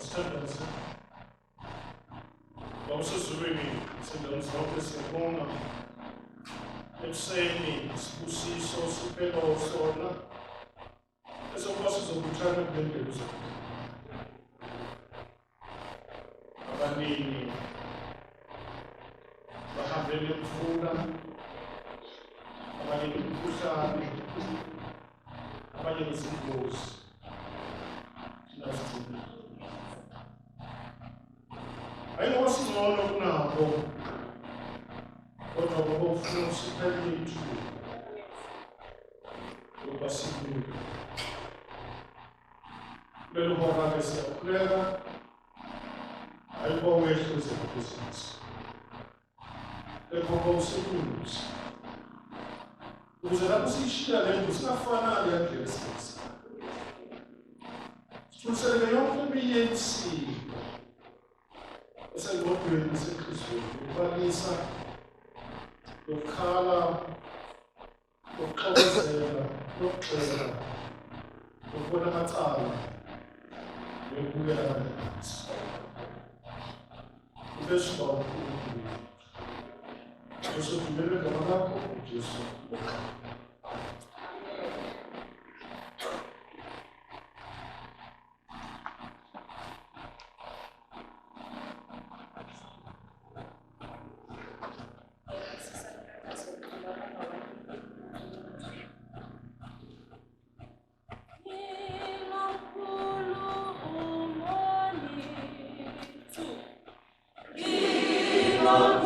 Masithandaze ngawusezulwini izindawo zonke siyabonga ekuseni isibusiso siphelo sona esokuba sizobuthana kule ndebe zakho abaningi bahambele ukufuna abanye imikhuhlane abanye nezingozi ayingoba singcono kunabo kodwa ngoba ufuna usiphele ithuba lokuba sibuye lelo hora-ke siyakhuleka ayiba wehlo ezebhizinisi lekho usekulungisa ukuze lapho siyishiya le nto singafanani yandlela esikhathi sithuliseleke yonke eminye imisindo esengqondweni nasenhliziyweni yokubalisa lokukhala lokuxokozela lokugxeka lokubona amacala nokubukela phansi ubeshuba uNkulunkulu Jesu vumele ngama lakho uJesu Lord,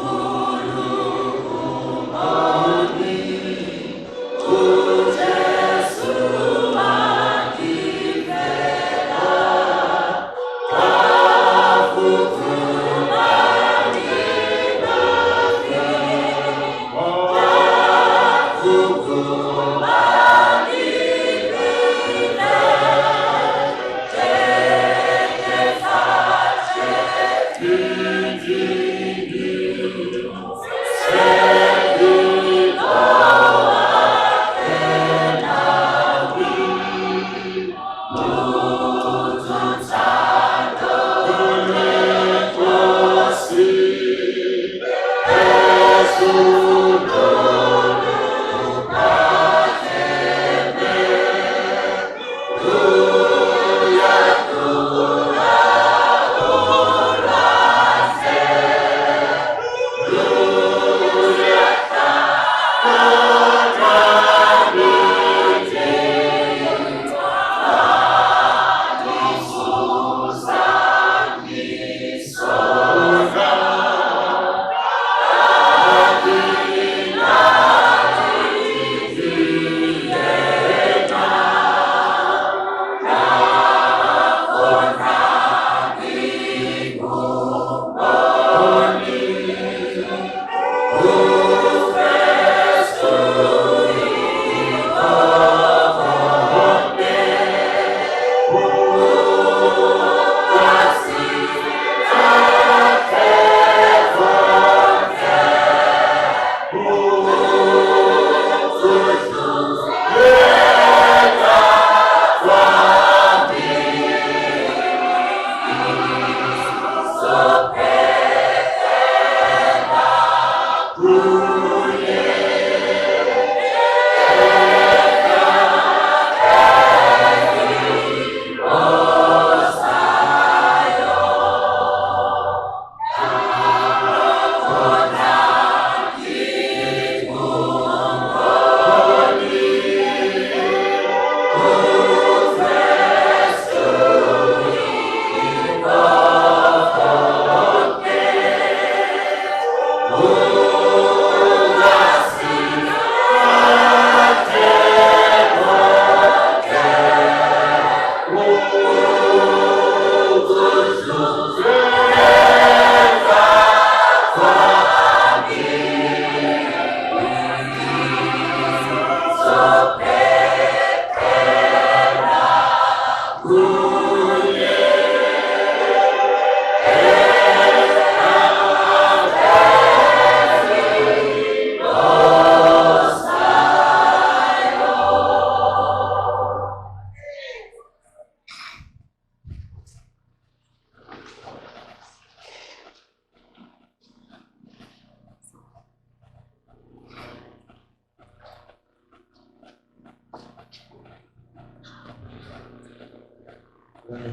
We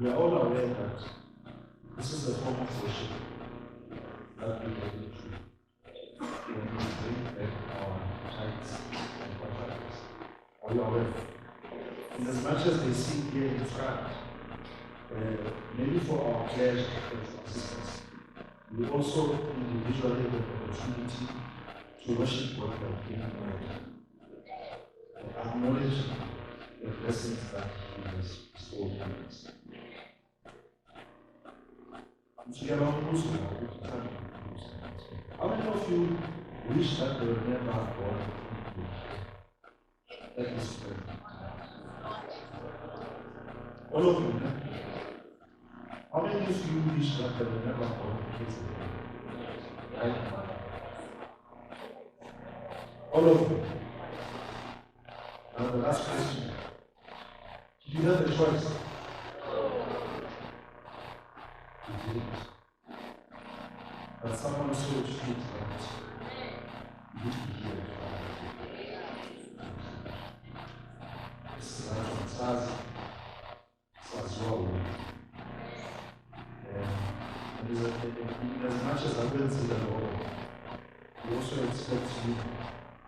are all aware that this is a form of worship that we get into when we bring back our tithes and offerings. Are you aware? In as much as they seem here in front, maybe for our pleasure and for assistance, we also individually have the opportunity to worship God by giving our time. Acknowledge the blessings that He has bestowed on us. How many of you wish that they were never born at this point? All of you, eh? How many of you wish that they were never born right now? All of you. Now the last question. Did you have a choice? You didn't. But someone so treats that you need to hear it. This is how it says. As well. And as much as I will see the Lord, we also expect you